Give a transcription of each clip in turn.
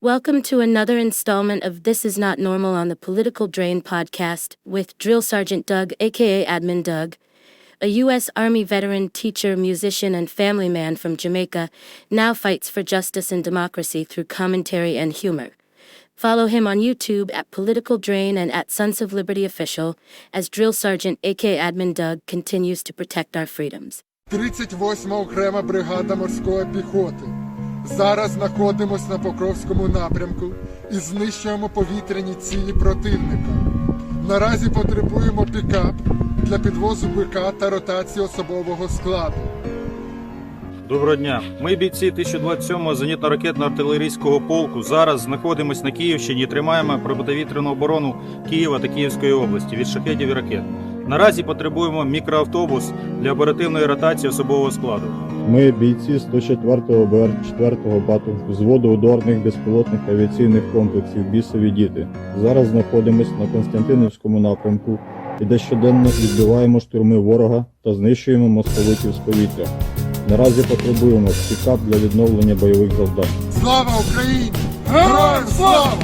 Welcome to another installment of This Is Not Normal on the Political Drain podcast with Drill Sergeant Doug, aka Admin Doug, a U.S. Army veteran, teacher, musician, and family man from Jamaica, now fights for justice and democracy through commentary and humor. Follow him on YouTube at Political Drain and at Sons of Liberty Official as Drill Sergeant, aka Admin Doug, continues to protect our freedoms. 38-ма окрема бригада морської піхоти. Зараз знаходимось на Покровському напрямку і знищуємо повітряні цілі противника. Наразі потребуємо пікап для підвозу БК та ротації особового складу. Доброго дня. Ми бійці 1027-го зенітно-ракетно-артилерійського полку зараз знаходимося на Київщині і тримаємо протиповітряну оборону Києва та Київської області від шахедів і ракет. Наразі потребуємо мікроавтобус для оперативної ротації особового складу. Ми бійці 104-го БР-4-го бату взводу ударних безпілотних авіаційних комплексів «Бісові діти». Зараз знаходимося на Константинівському напрямку і де щоденно відбиваємо штурми ворога та знищуємо московитів з повітря. Наразі потребуємо пікап для відновлення бойових завдань. Слава Україні! Героям слава!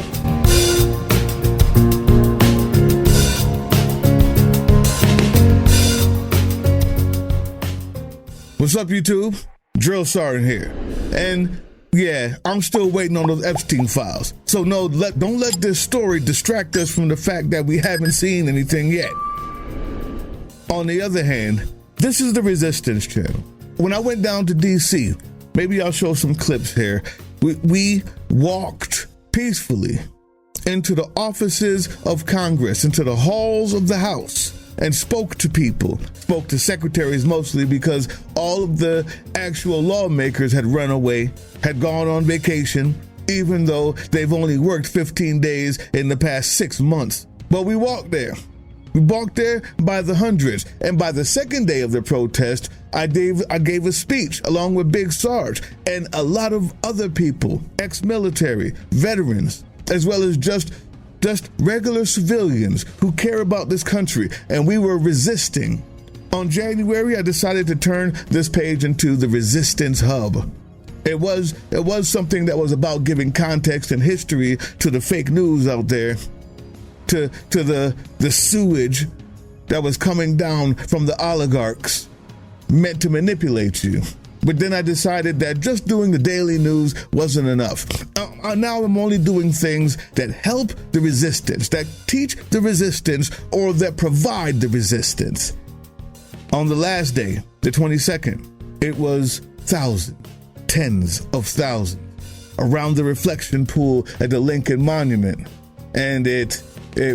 What's up, YouTube? Drill Sergeant here. And yeah, I'm still waiting on those Epstein files. So no, don't let this story distract us from the fact that we haven't seen anything yet. On the other hand, this is the Resistance channel. When I went down to DC, maybe I'll show some clips here. We walked peacefully into the offices of Congress, into the halls of the House, and spoke to people, spoke to secretaries mostly because all of the actual lawmakers had run away, had gone on vacation, even though they've only worked 15 days in the past 6 months. But we walked there. We walked there by the hundreds. And by the second day of the protest, I gave a speech along with Big Sarge and a lot of other people, ex-military, veterans, as well as just regular civilians who care about this country, and we were resisting. On January, I decided to turn this page into the Resistance Hub. It was something that was about giving context and history to the fake news out there, to the sewage that was coming down from the oligarchs meant to manipulate you. But then I decided that just doing the daily news wasn't enough. Now I'm only doing things that help the resistance, that teach the resistance, or that provide the resistance. On the last day, the 22nd, it was thousands, tens of thousands around the reflection pool at the Lincoln Monument. And it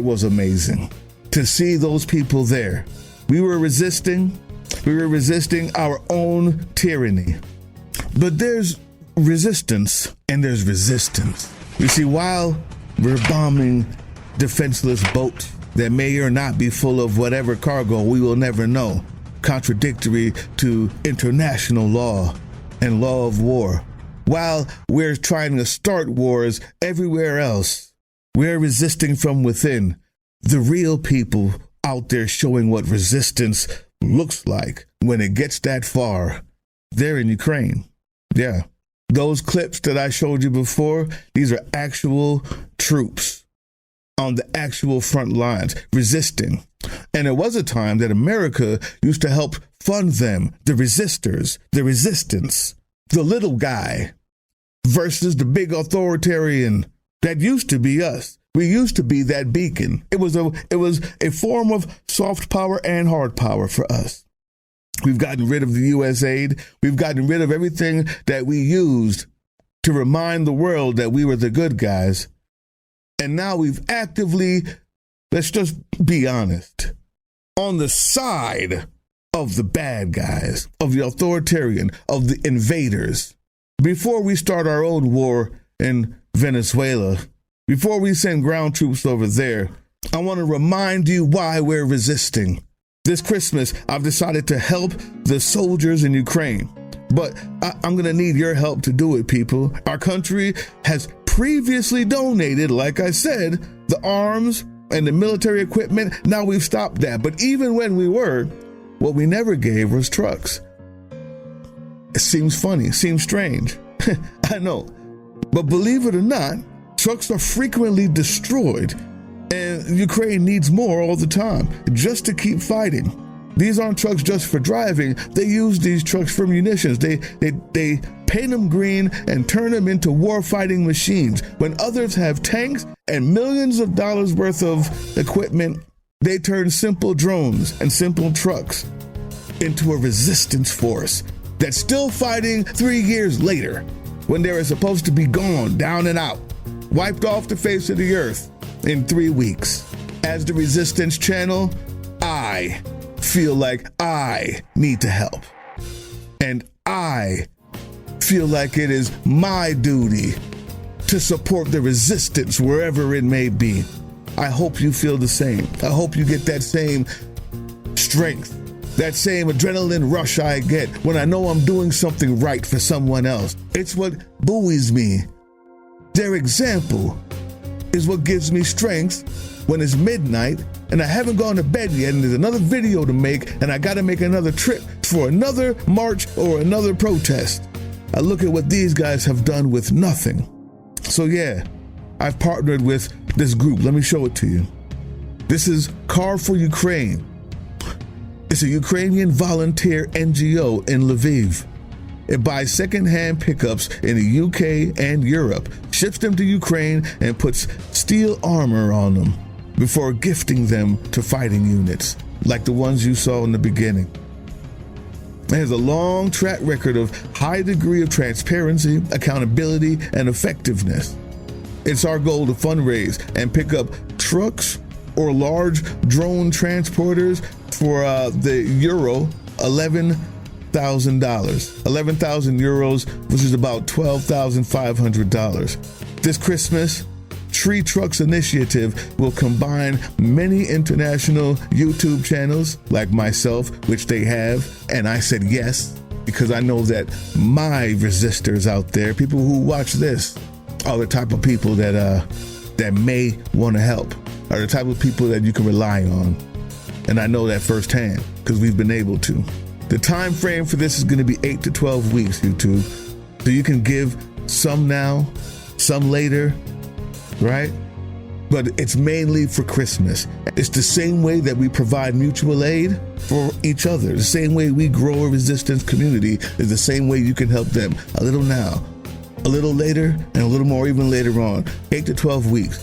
was amazing to see those people there. We were resisting our own tyranny. But there's resistance and there's resistance. You see, while we're bombing defenseless boats that may or not be full of whatever cargo, we will never know, contradictory to international law and law of war, while we're trying to start wars everywhere else, we're resisting from within. The real people out there showing what resistance looks like when it gets that far, they're in Ukraine. Yeah. Those clips that I showed you before, these are actual troops on the actual front lines resisting. And there was a time that America used to help fund them, the resistors, the resistance, the little guy versus the big authoritarian. That used to be us. We used to be that beacon. It was a form of soft power and hard power for us. We've gotten rid of the U.S. aid. We've gotten rid of everything that we used to remind the world that we were the good guys. And now we've actively, let's just be honest, on the side of the bad guys, of the authoritarian, of the invaders. Before we start our own war in Venezuela, before we send ground troops over there, I want to remind you why we're resisting. This Christmas, I've decided to help the soldiers in Ukraine, but I'm going to need your help to do it, people. Our country has previously donated, like I said, the arms and the military equipment. Now we've stopped that. But even when we were, what we never gave was trucks. It seems funny, it seems strange. I know. But believe it or not, Trucks are frequently destroyed, and Ukraine needs more all the time just to keep fighting. These aren't trucks just for driving. They use these trucks for munitions. They paint them green and turn them into war-fighting machines. When others have tanks and millions of dollars worth of equipment, they turn simple drones and simple trucks into a resistance force that's still fighting 3 years later, when they are supposed to be gone, down and out, wiped off the face of the earth in 3 weeks. As the resistance channel, I feel like I need to help. And I feel like it is my duty to support the resistance wherever it may be. I hope you feel the same. I hope you get that same strength, that same adrenaline rush I get when I know I'm doing something right for someone else. It's what buoys me. Their example is what gives me strength when it's midnight and I haven't gone to bed yet and there's another video to make and I gotta make another trip for another march or another protest. I look at what these guys have done with nothing. So yeah, I've partnered with this group. Let me show it to you. This is Car for Ukraine. It's a Ukrainian volunteer NGO in Lviv. It buys second-hand pickups in the UK and Europe, ships them to Ukraine, and puts steel armor on them before gifting them to fighting units, like the ones you saw in the beginning. It has a long track record of high degree of transparency, accountability, and effectiveness. It's our goal to fundraise and pick up trucks or large drone transporters for the euro $11,000. 11,000 euros, which is about $12,500. This Christmas, Tree Trucks Initiative will combine many international YouTube channels like myself, which they have, and I said yes, because I know that my resistors out there, people who watch this, are the type of people that may want to help, are the type of people that you can rely on. And I know that firsthand because we've been able to. The time frame for this is going to be 8 to 12 weeks, YouTube. So you can give some now, some later, right? But it's mainly for Christmas. It's the same way that we provide mutual aid for each other. The same way we grow a resistance community is the same way you can help them. A little now, a little later, and a little more even later on. 8 to 12 weeks.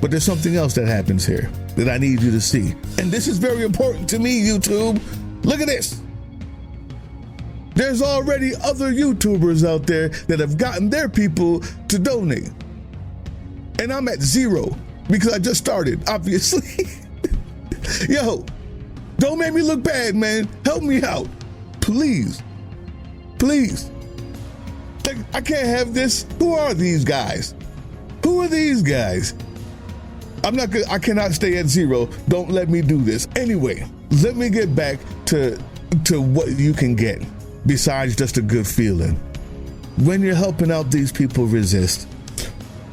But there's something else that happens here that I need you to see. And this is very important to me, YouTube. Look at this. There's already other YouTubers out there that have gotten their people to donate. And I'm at zero because I just started, obviously. Yo, don't make me look bad, man. Help me out. Please. Please. I can't have this. Who are these guys? Who are these guys? I cannot stay at zero. Don't let me do this. Anyway, let me get back to what you can get besides just a good feeling. When you're helping out these people resist,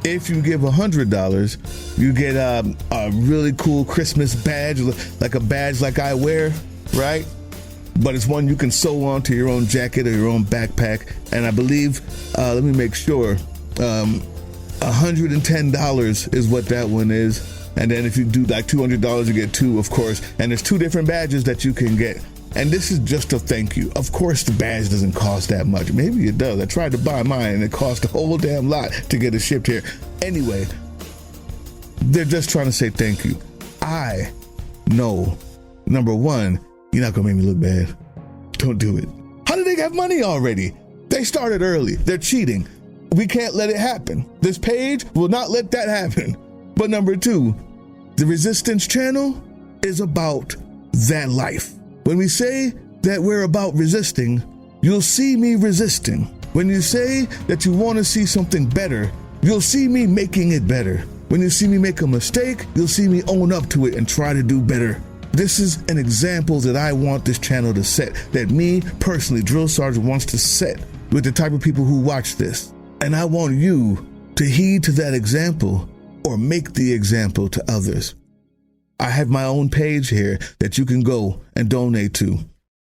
if you give $100, you get a really cool Christmas badge, like a badge like I wear, right? But it's one you can sew onto your own jacket or your own backpack. And I believe, let me make sure, $110 is what that one is. And then if you do like $200, you get two, of course. And there's 2 different badges that you can get. And this is just a thank you. Of course, the badge doesn't cost that much. Maybe it does. I tried to buy mine and it cost a whole damn lot to get it shipped here. Anyway, they're just trying to say thank you. I know, number one, you're not gonna make me look bad. Don't do it. How did they have money already? They started early. They're cheating. We can't let it happen. This page will not let that happen. But number 2, the resistance channel is about that life. When we say that we're about resisting, you'll see me resisting. When you say that you want to see something better, you'll see me making it better. When you see me make a mistake, you'll see me own up to it and try to do better. This is an example that I want this channel to set, that me personally, Drill Sergeant, wants to set with the type of people who watch this. And I want you to heed to that example or make the example to others. I have my own page here that you can go and donate to.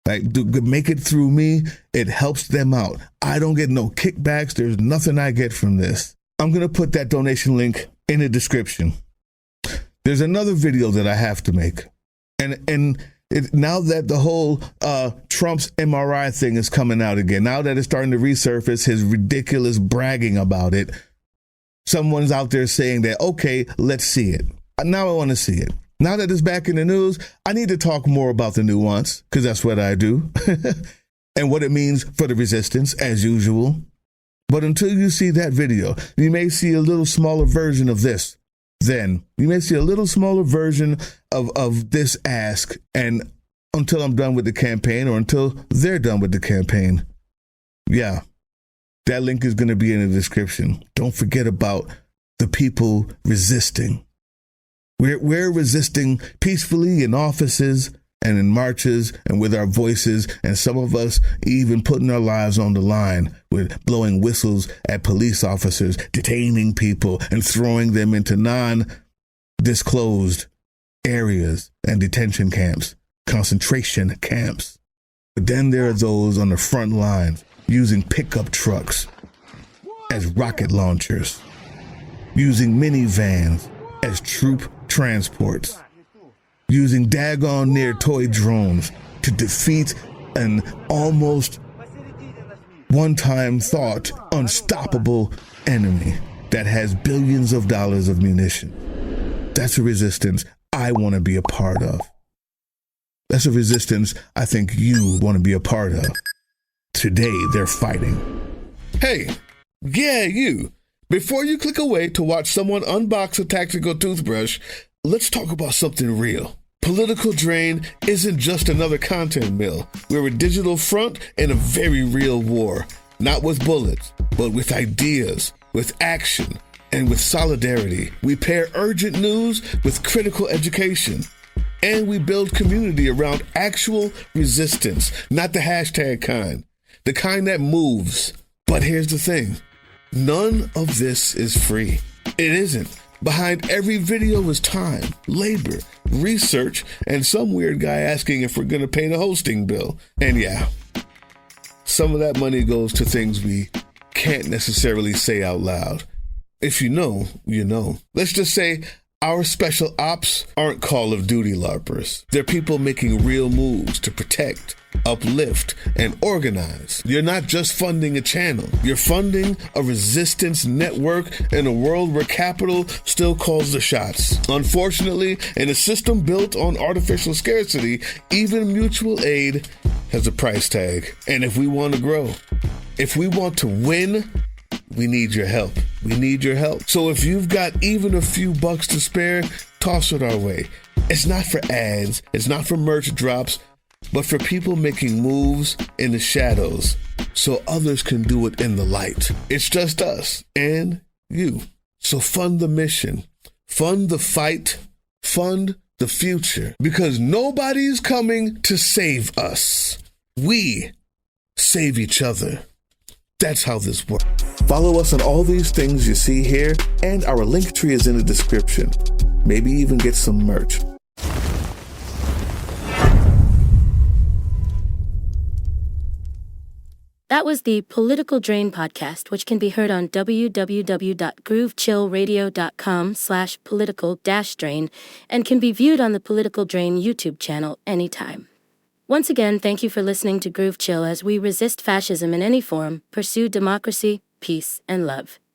Like, make it through me. It helps them out. I don't get no kickbacks. There's nothing I get from this. I'm going to put that donation link in the description. There's another video that I have to make. Now that the whole Trump's MRI thing is coming out again, now that it's starting to resurface, his ridiculous bragging about it, someone's out there saying that, okay, let's see it. Now I want to see it. Now that it's back in the news, I need to talk more about the nuance, because that's what I do, and what it means for the resistance, as usual. But until you see that video, you may see a little smaller version of this. Then you may see a little smaller version of this ask, and until I'm done with the campaign, or until they're done with the campaign. Yeah, that link is going to be in the description. Don't forget about the people resisting. We're resisting peacefully in offices and in marches and with our voices, and some of us even putting our lives on the line with blowing whistles at police officers, detaining people and throwing them into non-disclosed areas and detention camps, concentration camps. But then there are those on the front lines using pickup trucks as rocket launchers, using minivans as troop transports, using daggone near toy drones to defeat an almost one-time thought unstoppable enemy that has billions of dollars of munition. That's a resistance I want to be a part of. That's a resistance I think you want to be a part of. Today they're fighting. Hey, yeah, you. Before you click away to watch someone unbox a tactical toothbrush, let's talk about something real. Political Drain isn't just another content mill. We're a digital front in a very real war. Not with bullets, but with ideas, with action, and with solidarity. We pair urgent news with critical education. And we build community around actual resistance, not the hashtag kind. The kind that moves. But here's the thing. None of this is free. It isn't. Behind every video is time, labor, research, and some weird guy asking if we're going to pay the hosting bill. And yeah, some of that money goes to things we can't necessarily say out loud. If you know, you know. Let's just say our special ops aren't Call of Duty LARPers. They're people making real moves to protect, uplift, and organize. You're not just funding a channel. You're funding a resistance network in a world where capital still calls the shots. Unfortunately, in a system built on artificial scarcity, even mutual aid has a price tag. And if we want to grow, if we want to win, we need your help. We need your help. So if you've got even a few bucks to spare, toss it our way. It's not for ads. It's not for merch drops, but for people making moves in the shadows so others can do it in the light. It's just us and you. So fund the mission, fund the fight, fund the future, because nobody's coming to save us. We save each other. That's how this works. Follow us on all these things you see here, and our link tree is in the description. Maybe even get some merch. That was the Political Drain podcast, which can be heard on www.groovechillradio.com/political-drain and can be viewed on the Political Drain YouTube channel anytime. Once again, thank you for listening to Groove Chill as we resist fascism in any form, pursue democracy, peace, and love.